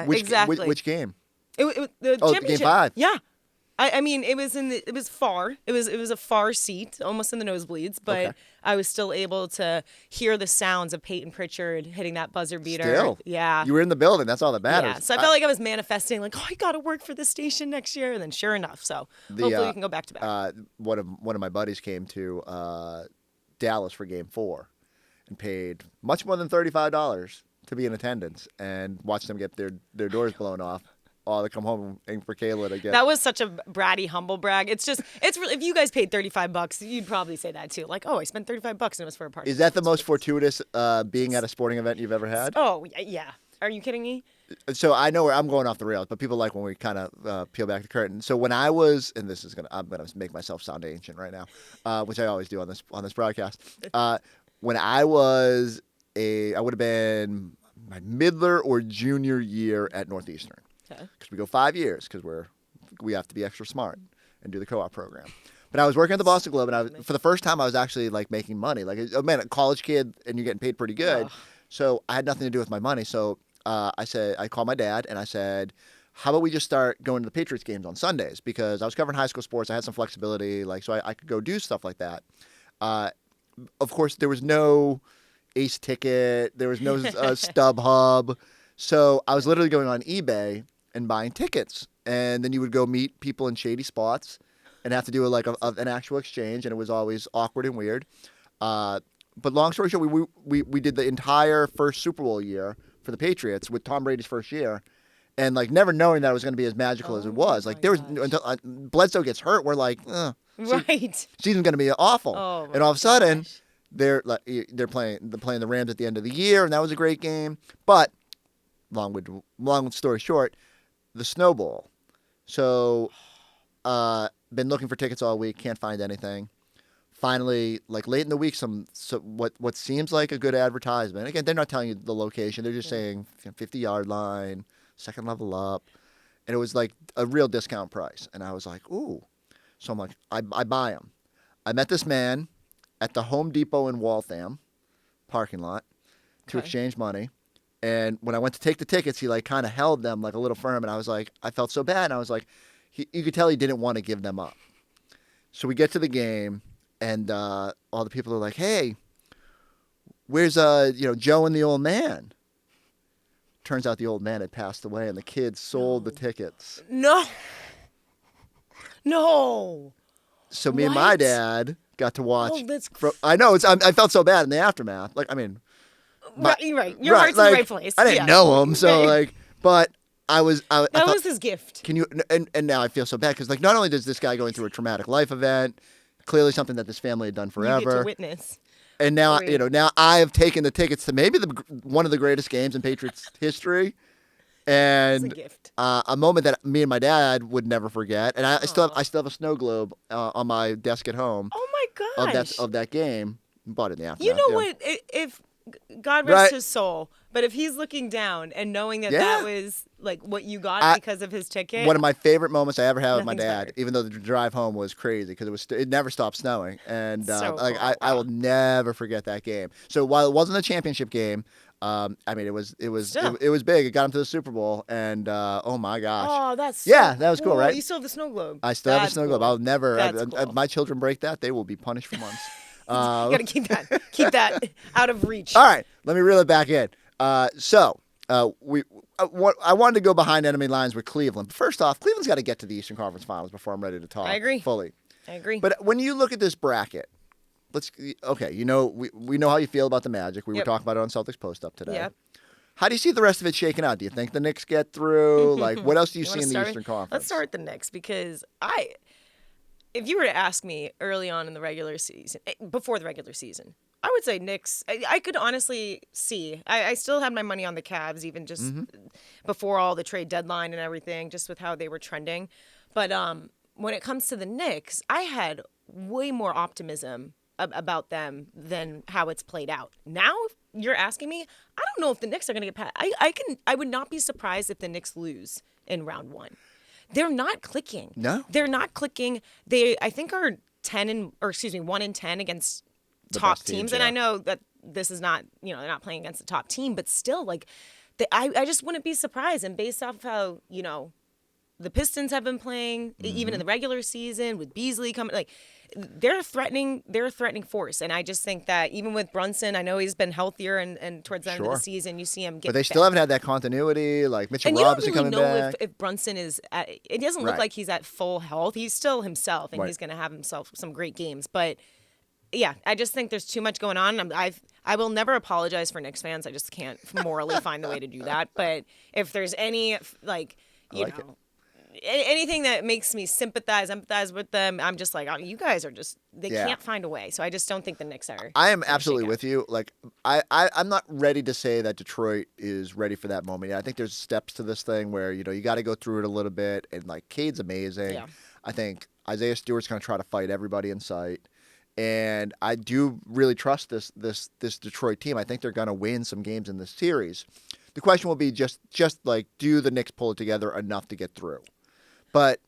[SPEAKER 7] exactly.
[SPEAKER 2] Which game?
[SPEAKER 7] The championship.
[SPEAKER 2] Game 5.
[SPEAKER 7] Yeah. I mean, it was far. It was a far seat, almost in the nosebleeds, but I was still able to hear the sounds of Peyton Pritchard hitting that buzzer beater.
[SPEAKER 2] Still?
[SPEAKER 7] Yeah.
[SPEAKER 2] You were in the building. That's all that matters.
[SPEAKER 7] Yeah. So I felt like I was manifesting, I got to work for this station next year, and then sure enough, so hopefully we can go back to back.
[SPEAKER 2] One of my buddies came to Dallas for Game 4 and paid much more than $35 to be in attendance and watch them get their doors blown off. Oh, they come home and for Kayla to get.
[SPEAKER 7] That was such a bratty humble brag. It's really, if you guys paid $35, you'd probably say that too. Like, oh, I spent $35 and it was for a party.
[SPEAKER 2] Is that the most fortuitous being at a sporting event you've ever had?
[SPEAKER 7] Oh, yeah. Are you kidding me?
[SPEAKER 2] So I know where I'm going off the rails, but people like when we kind of peel back the curtain. So when I was, and I'm gonna make myself sound ancient right now, which I always do on this broadcast. When I would have been my middler or junior year at Northeastern. Because we go 5 years, because we have to be extra smart and do the co-op program. But I was working at the Boston Globe, and for the first time I was actually making money. A college kid, and you're getting paid pretty good. So I had nothing to do with my money. So I called my dad and I said, how about we just start going to the Patriots games on Sundays? Because I was covering high school sports, I had some flexibility, so I could go do stuff like that. Of course, there was no Ace Ticket, there was no StubHub. So I was literally going on eBay and buying tickets, and then you would go meet people in shady spots and have to do an actual exchange, and it was always awkward and weird. But long story short, we did the entire first Super Bowl year for the Patriots with Tom Brady's first year, and never knowing that it was going to be as magical as it was. There was until Bledsoe gets hurt, we're like,
[SPEAKER 7] right,
[SPEAKER 2] season's going to be awful, and all of a sudden they're playing the Rams at the end of the year, and that was a great game. But long story short, the snowball. So, been looking for tickets all week, can't find anything. Finally, late in the week, what seems like a good advertisement. Again, they're not telling you the location; they're just saying 50-yard line, second level up, and it was a real discount price. And I was like, ooh. So I'm like, I buy them. I met this man at the Home Depot in Waltham parking lot to exchange money. And when I went to take the tickets, he kind of held them a little firm. And I was like, I felt so bad. And I was like, you could tell he didn't want to give them up. So we get to the game, and all the people are like, hey, where's Joe and the old man? Turns out the old man had passed away, and the kids sold the tickets.
[SPEAKER 7] No.
[SPEAKER 2] So me and my dad got to watch.
[SPEAKER 7] Oh, that's
[SPEAKER 2] I know. I felt so bad in the aftermath.
[SPEAKER 7] Right. Your heart's in the right place.
[SPEAKER 2] I didn't know him, so but I was. I
[SPEAKER 7] that
[SPEAKER 2] thought,
[SPEAKER 7] was his gift.
[SPEAKER 2] Can you? And now I feel so bad because not only does this guy going through a traumatic life event, clearly something that this family had done forever.
[SPEAKER 7] You get to witness.
[SPEAKER 2] And now now I have taken the tickets to maybe one of the greatest games in Patriots history, and
[SPEAKER 7] it's a gift.
[SPEAKER 2] A moment that me and my dad would never forget. And I still have a snow globe on my desk at home.
[SPEAKER 7] Oh my gosh!
[SPEAKER 2] Of that game. Bought it in the aftermath.
[SPEAKER 7] You know what? If God rest his soul, but if he's looking down and knowing that was what you got because of his ticket.
[SPEAKER 2] One of my favorite moments I ever had with my dad,
[SPEAKER 7] better.
[SPEAKER 2] even though the drive home was crazy because it never stopped snowing, and
[SPEAKER 7] cool.
[SPEAKER 2] I will never forget that game. So while it wasn't a championship game, it was big. It got him to the Super Bowl, and oh my gosh.
[SPEAKER 7] Oh, that's
[SPEAKER 2] that was cool, right?
[SPEAKER 7] You still have the snow globe.
[SPEAKER 2] I still have the snow globe. I'll never.
[SPEAKER 7] Cool.
[SPEAKER 2] My children break that, they will be punished for months.
[SPEAKER 7] You gotta keep that out of reach.
[SPEAKER 2] All right, let me reel it back in. I wanted to go behind enemy lines with Cleveland. First off, Cleveland's got to get to the Eastern Conference Finals before I'm ready to talk.
[SPEAKER 7] I agree.
[SPEAKER 2] Fully.
[SPEAKER 7] I agree.
[SPEAKER 2] But when you look at this bracket, Okay, we know how you feel about the Magic. We were talking about it on Celtics Post Up today.
[SPEAKER 7] Yep.
[SPEAKER 2] How do you see the rest of it shaking out? Do you think the Knicks get through? Like, what else do you see in the Eastern Conference?
[SPEAKER 7] Let's start with the Knicks because if you were to ask me early on in the regular season, before the regular season, I would say Knicks. I could honestly see. I still had my money on the Cavs even just before all the trade deadline and everything, just with how they were trending. But when it comes to the Knicks, I had way more optimism about them than how it's played out. Now, if you're asking me, I don't know if the Knicks are going to get past. I would not be surprised if the Knicks lose in round one. They're not clicking.
[SPEAKER 2] No,
[SPEAKER 7] they're not clicking. They, I think, are 1 in 10 against
[SPEAKER 2] the
[SPEAKER 7] top
[SPEAKER 2] teams.
[SPEAKER 7] teams.
[SPEAKER 2] Yeah.
[SPEAKER 7] And I know that this is not, they're not playing against the top team, but still, like, I just wouldn't be surprised. And based off of how, the Pistons have been playing, even in the regular season with Begley coming, like, they're a threatening force. And I just think that even with Brunson, I know he's been healthier and towards the end of the season, you see him get
[SPEAKER 2] But they
[SPEAKER 7] back.
[SPEAKER 2] still haven't had that continuity, like Mitchell Robinson coming back.
[SPEAKER 7] And you don't really know if Brunson is it doesn't look like he's at full health. He's still himself, and he's going to have himself some great games. But, yeah, I just think there's too much going on. I will never apologize for Knicks fans. I just can't morally find the way to do that. But if there's any, anything that makes me empathize with them, I'm just like, you guys are just, they can't find a way. So I just don't think the Knicks are.
[SPEAKER 2] I am absolutely with you. Like, I'm not ready to say that Detroit is ready for that moment. Yeah, I think there's steps to this thing where, you got to go through it a little bit. And, like, Cade's amazing. Yeah. I think Isaiah Stewart's going to try to fight everybody in sight. And I do really trust this Detroit team. I think they're going to win some games in this series. The question will be just like, do the Knicks pull it together enough to get through? But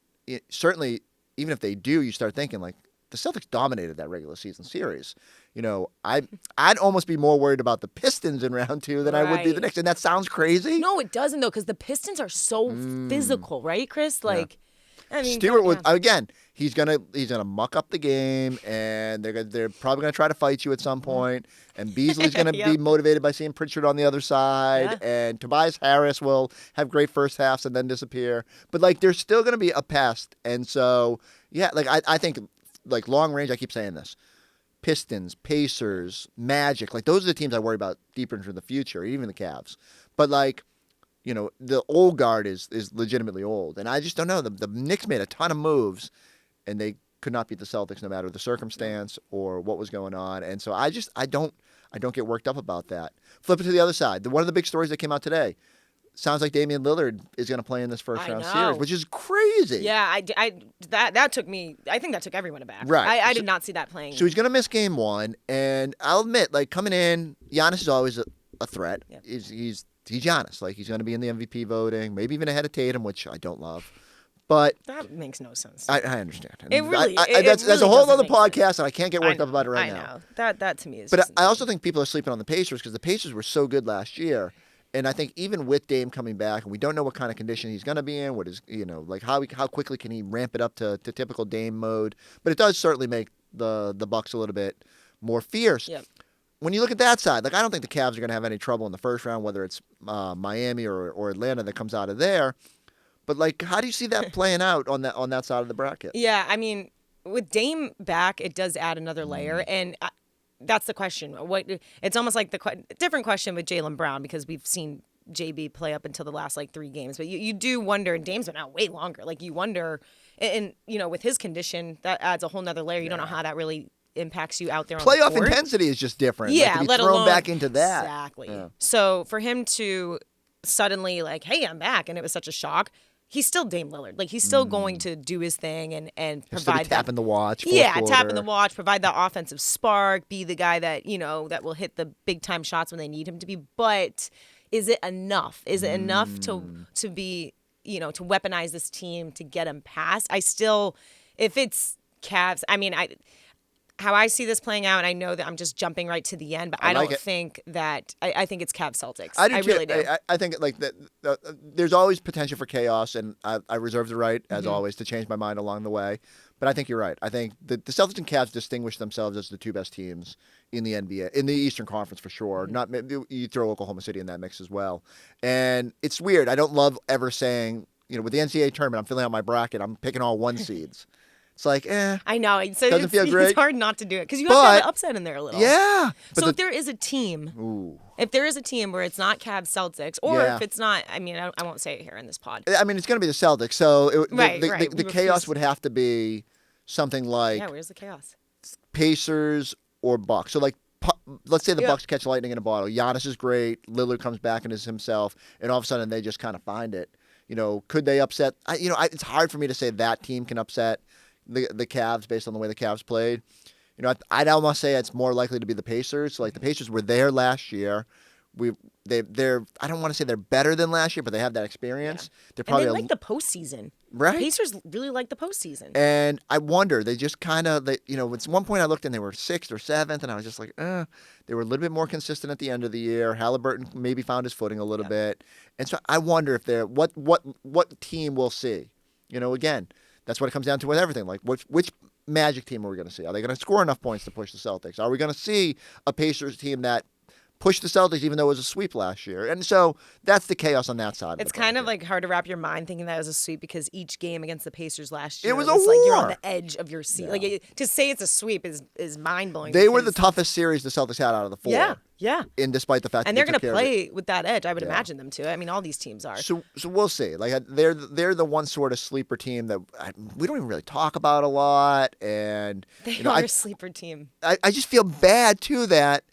[SPEAKER 2] certainly, even if they do, you start thinking, like, the Celtics dominated that regular season series. I'd almost be more worried about the Pistons in round two than I would be the Knicks. And that sounds crazy.
[SPEAKER 7] No, it doesn't, though, because the Pistons are so physical, right, Chris? Like, I mean,
[SPEAKER 2] Stewart was again. He's gonna muck up the game, and they're probably gonna try to fight you at some point. And Beasley's gonna be motivated by seeing Pritchard on the other side, and Tobias Harris will have great first halves and then disappear. But like, there's still gonna be a pest, and so like I think like long range. I keep saying this: Pistons, Pacers, Magic. Like those are the teams I worry about deeper into the future, even the Cavs. But like, the old guard is legitimately old, and I just don't know. The Knicks made a ton of moves, and they could not beat the Celtics no matter the circumstance or what was going on. And so I don't get worked up about that. Flip it to the other side. One of the big stories that came out today sounds like Damian Lillard is going to play in this first round series, which is crazy.
[SPEAKER 7] Yeah, that took me. I think that took everyone aback.
[SPEAKER 2] Right.
[SPEAKER 7] I did not see that playing.
[SPEAKER 2] So he's going to miss game one, and I'll admit, like coming in, Giannis is always a threat. Yeah. He's Giannis. Like he's going to be in the MVP voting, maybe even ahead of Tatum, which I don't love. But
[SPEAKER 7] that makes no sense.
[SPEAKER 2] I understand.
[SPEAKER 7] It really,
[SPEAKER 2] that's
[SPEAKER 7] really
[SPEAKER 2] a whole other podcast,
[SPEAKER 7] sense.
[SPEAKER 2] And I can't get worked up about it right now.
[SPEAKER 7] I know that to me is.
[SPEAKER 2] But I also think people are sleeping on the Pacers because the Pacers were so good last year, and I think even with Dame coming back, and we don't know what kind of condition he's going to be in, what is like how quickly can he ramp it up to typical Dame mode? But it does certainly make the Bucks a little bit more fierce.
[SPEAKER 7] Yep.
[SPEAKER 2] When you look at that side, like I don't think the Cavs are going to have any trouble in the first round, whether it's Miami or Atlanta that comes out of there. But like, how do you see that playing out on that side of the bracket?
[SPEAKER 7] Yeah, I mean, with Dame back, it does add another layer, and that's the question. It's almost like different question with Jaylen Brown because we've seen JB play up until the last 3 games, but you do wonder, and Dame's been out way longer. Like you wonder, and with his condition, that adds a whole nother layer. You don't know how that really impacts you out there.
[SPEAKER 2] Playoff
[SPEAKER 7] on the court.
[SPEAKER 2] Intensity is just different.
[SPEAKER 7] Yeah,
[SPEAKER 2] let alone back into that.
[SPEAKER 7] Exactly.
[SPEAKER 2] Yeah.
[SPEAKER 7] So for him to suddenly hey, I'm back, and it was such a shock. He's still Dame Lillard. Like he's still going to do his thing and provide
[SPEAKER 2] tapping the watch.
[SPEAKER 7] Tapping the watch, provide that offensive spark, be the guy that that will hit the big time shots when they need him to be. But is it enough? Is it enough to be to weaponize this team to get him past? If it's Cavs, I mean how I see this playing out, and I know that I'm just jumping right to the end, but I don't think that I think it's Cavs Celtics. I really do.
[SPEAKER 2] I think like that. There's always potential for chaos, and I reserve the right, as always, to change my mind along the way. But I think you're right. I think the Celtics and Cavs distinguish themselves as the 2 best teams in the NBA, in the Eastern Conference for sure. Not you throw Oklahoma City in that mix as well. And it's weird. I don't love ever saying with the NCAA tournament, I'm filling out my bracket. I'm picking all 1 seeds. It's like,
[SPEAKER 7] I know. So
[SPEAKER 2] doesn't feel great.
[SPEAKER 7] It's hard not to do it because you have to have an upset in there a little.
[SPEAKER 2] Yeah.
[SPEAKER 7] So if there is a team, if there is a team where it's not Cavs Celtics, or if it's not, I mean, I won't say it here in this pod.
[SPEAKER 2] I mean, it's going to be the Celtics. So
[SPEAKER 7] Right.
[SPEAKER 2] the chaos would have to be something like
[SPEAKER 7] where's the chaos?
[SPEAKER 2] Pacers or Bucks. So like, let's say the Bucks catch lightning in a bottle. Giannis is great. Lillard comes back and is himself, and all of a sudden they just kind of find it. Could they upset? It's hard for me to say that team can upset the Cavs based on the way the Cavs played. I'd almost say it's more likely to be the Pacers. So, like, the Pacers were there last year. They're I don't want to say they're better than last year, but they have that experience.
[SPEAKER 7] Yeah.
[SPEAKER 2] They're probably
[SPEAKER 7] and they like the postseason.
[SPEAKER 2] Right.
[SPEAKER 7] Pacers really like the postseason.
[SPEAKER 2] And I wonder, they just kind of, at one point I looked and they were 6th or 7th, and I was just like, they were a little bit more consistent at the end of the year. Halliburton maybe found his footing a little bit. And so I wonder if what team we'll see. Again, that's what it comes down to with everything. Like, which Magic team are we going to see? Are they going to score enough points to push the Celtics? Are we going to see a Pacers team that pushed the Celtics even though it was a sweep last year? And so that's the chaos on that side.
[SPEAKER 7] It's kind of like hard to wrap your mind thinking that it was a sweep because each game against the Pacers last year
[SPEAKER 2] it was a
[SPEAKER 7] like
[SPEAKER 2] war.
[SPEAKER 7] You're on the edge of your seat. Yeah. Like to say it's a sweep is mind blowing.
[SPEAKER 2] They were the toughest series the Celtics had out of the 4.
[SPEAKER 7] Yeah.
[SPEAKER 2] And despite the fact
[SPEAKER 7] and
[SPEAKER 2] that
[SPEAKER 7] they're
[SPEAKER 2] going to
[SPEAKER 7] play with that edge, I would imagine them to. I mean, all these teams are.
[SPEAKER 2] So we'll see. Like they're the one sort of sleeper team that we don't even really talk about a lot, and
[SPEAKER 7] they are a sleeper team.
[SPEAKER 2] I just feel bad too that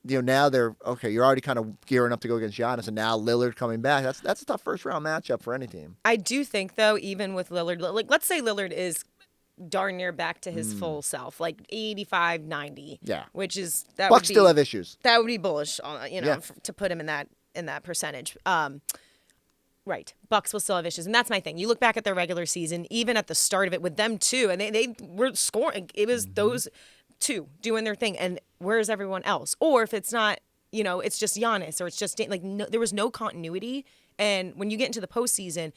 [SPEAKER 2] now they're okay. You're already kind of gearing up to go against Giannis, and now Lillard coming back. That's a tough first round matchup for any team.
[SPEAKER 7] I do think though, even with Lillard, like let's say Lillard is darn near back to his full self, like 85, 90.
[SPEAKER 2] Yeah.
[SPEAKER 7] Which is
[SPEAKER 2] Bucks still have issues.
[SPEAKER 7] That would be bullish, to put him in that percentage. Right. Bucks will still have issues. And that's my thing. You look back at their regular season, even at the start of it with them too, and they were scoring. It was those two doing their thing. And where's everyone else? Or if it's not, it's just Giannis or it's just there was no continuity. And when you get into the postseason,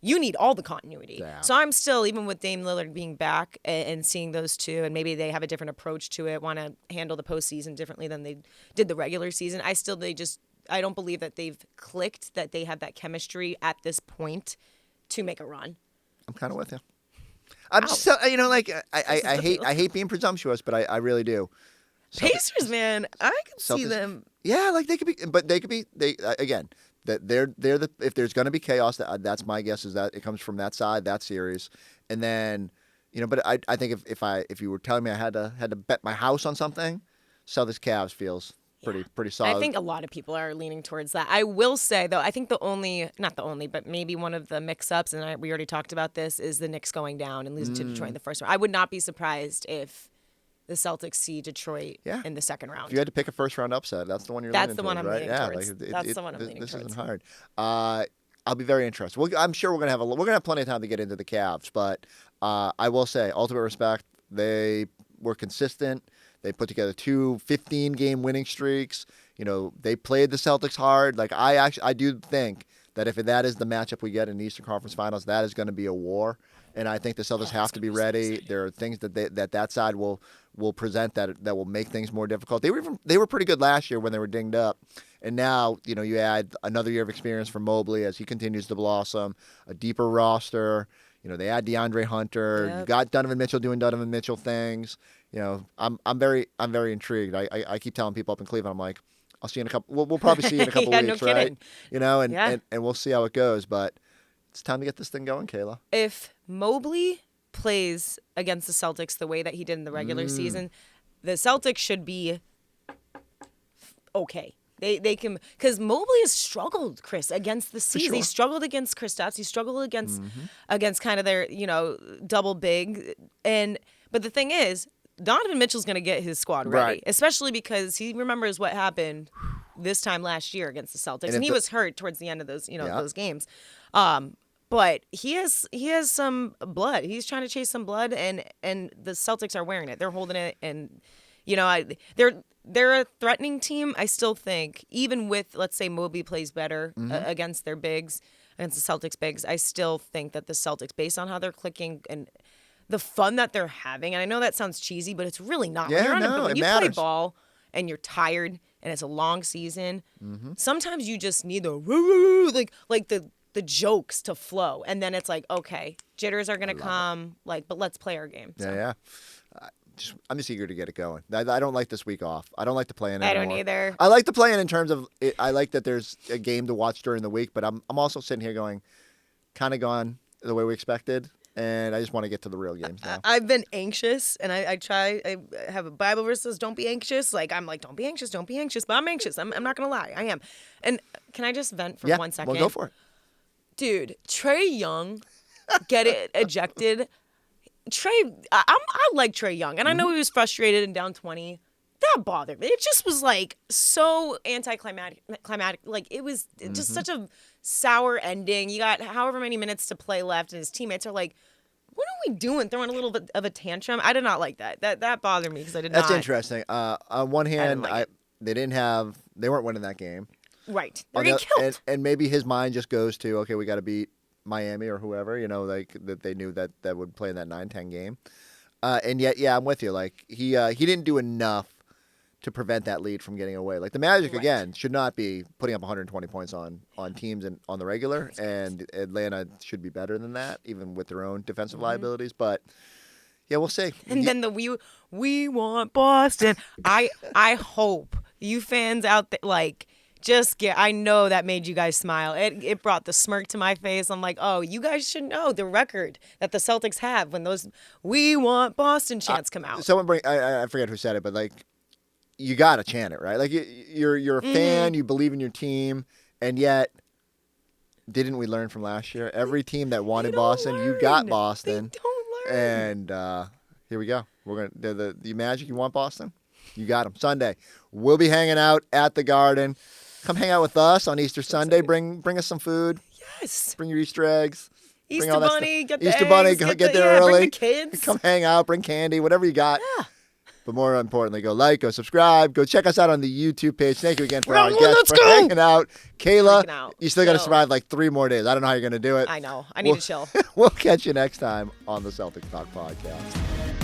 [SPEAKER 7] you need all the continuity. Yeah. So I'm still, even with Dame Lillard being back and seeing those two, and maybe they have a different approach to it, want to handle the postseason differently than they did the regular season. I don't believe that they've clicked, that they have that chemistry at this point to make a run.
[SPEAKER 2] I'm kind of with you. I'm just, I hate being presumptuous, but I really do.
[SPEAKER 7] Pacers, man, I can see them.
[SPEAKER 2] Yeah, like they could be. Again. That if there's going to be chaos, that's my guess is that it comes from that side, that series, and then But I think if you were telling me I had to bet my house on something, Celtics Cavs feels pretty solid.
[SPEAKER 7] I think a lot of people are leaning towards that. I will say though, I think not the only, but maybe one of the mix-ups, and we already talked about this, is the Knicks going down and losing to Detroit in the first round. I would not be surprised if the Celtics see Detroit in the second round.
[SPEAKER 2] If you had to pick a first-round upset, that's the one you're leaning towards, right?
[SPEAKER 7] That's the one I'm leaning towards.
[SPEAKER 2] This isn't hard. I'll be very interested. I'm sure we're gonna have plenty of time to get into the Cavs, but I will say, ultimate respect. They were consistent. They put together 2 15-game winning streaks. They played the Celtics hard. Like I do think that if that is the matchup we get in the Eastern Conference Finals, that is going to be a war. And I think the Celtics have to be ready. There are things that side will present that will make things more difficult. They were pretty good last year when they were dinged up, and now you add another year of experience for Mobley as he continues to blossom, a deeper roster. They add DeAndre Hunter. Yep. You got Donovan Mitchell doing Donovan Mitchell things. I'm very intrigued. I keep telling people up in Cleveland, I'm like, I'll see you in a couple. We'll probably see you in a couple weeks,
[SPEAKER 7] no
[SPEAKER 2] right? And we'll see how it goes, but. It's time to get this thing going, Kayla.
[SPEAKER 7] If Mobley plays against the Celtics the way that he did in the regular season, the Celtics should be okay. They can, because Mobley has struggled, Chris, against the season. Sure. He struggled against Kristaps. He struggled against kind of their double big. But the thing is, Donovan Mitchell's going to get his squad ready, right, especially because he remembers what happened this time last year against the Celtics, and he was hurt towards the end of those those games. But he has some blood. He's trying to chase some blood, and the Celtics are wearing it. They're holding it, and they're a threatening team. I still think, even with, let's say, Mobley plays better against their bigs, against the Celtics bigs, I still think that the Celtics, based on how they're clicking and the fun that they're having, and I know that sounds cheesy, but it's really not.
[SPEAKER 2] Yeah,
[SPEAKER 7] when you
[SPEAKER 2] matters.
[SPEAKER 7] play ball and you're tired and it's a long season, sometimes you just need the like the the jokes to flow. And then it's like, okay, jitters are going to come, but let's play our game. So.
[SPEAKER 2] Yeah. I'm just eager to get it going. I don't like this week off. I don't like the play-in anymore.
[SPEAKER 7] I don't either.
[SPEAKER 2] I like the play-in in terms of I like that there's a game to watch during the week, but I'm also sitting here going, kind of gone the way we expected, and I just want to get to the real games now.
[SPEAKER 7] I've been anxious, and I have a Bible verse that says, don't be anxious. I'm like, don't be anxious, but I'm anxious. I'm not going to lie. I am. And can I just vent for 1 second?
[SPEAKER 2] Well, go for it.
[SPEAKER 7] Dude, Trae Young, get it ejected. I like Trae Young, and I know he was frustrated and down 20. That bothered me. It just was so anticlimactic. It was just such a sour ending. You got however many minutes to play left, and his teammates are like, "What are we doing?" Throwing a little bit of a tantrum. I did not like that. That bothered me because I did not.
[SPEAKER 2] That's interesting. On one hand, they weren't winning that game.
[SPEAKER 7] Right. They're getting killed.
[SPEAKER 2] And maybe his mind just goes to, okay, we got to beat Miami or whoever, that they knew that would play in that 9-10 game. And yet, I'm with you. He didn't do enough to prevent that lead from getting away. The Magic, again, should not be putting up 120 points on teams and on the regular, and Atlanta should be better than that, even with their own defensive liabilities. But, yeah, we'll see.
[SPEAKER 7] And then we want Boston. I hope you fans out there, I know that made you guys smile. It brought the smirk to my face. I'm like, oh, you guys should know the record that the Celtics have when those "We Want Boston" chants come out.
[SPEAKER 2] I forget who said it, but you gotta chant it, right? You're a fan, you believe in your team, and yet didn't we learn from last year? Every team that wanted Boston, you got Boston.
[SPEAKER 7] They don't learn.
[SPEAKER 2] And here we go. We're gonna the Magic. You want Boston? You got them. Sunday, we'll be hanging out at the Garden. Come hang out with us on Easter Sunday. Bring us some food.
[SPEAKER 7] Yes.
[SPEAKER 2] Bring your Easter eggs.
[SPEAKER 7] Easter Bunny, get the
[SPEAKER 2] Easter
[SPEAKER 7] eggs,
[SPEAKER 2] Bunny, get there early.
[SPEAKER 7] Bring the kids.
[SPEAKER 2] Come hang out. Bring candy. Whatever you got.
[SPEAKER 7] Yeah.
[SPEAKER 2] But more importantly, go like, go subscribe, go check us out on the YouTube page. Thank you again for our guests for hanging out. Kayla, you still got to survive 3 more days. I don't know how you're going to do it.
[SPEAKER 7] I know. I need to chill.
[SPEAKER 2] We'll catch you next time on the Celtics Talk Podcast.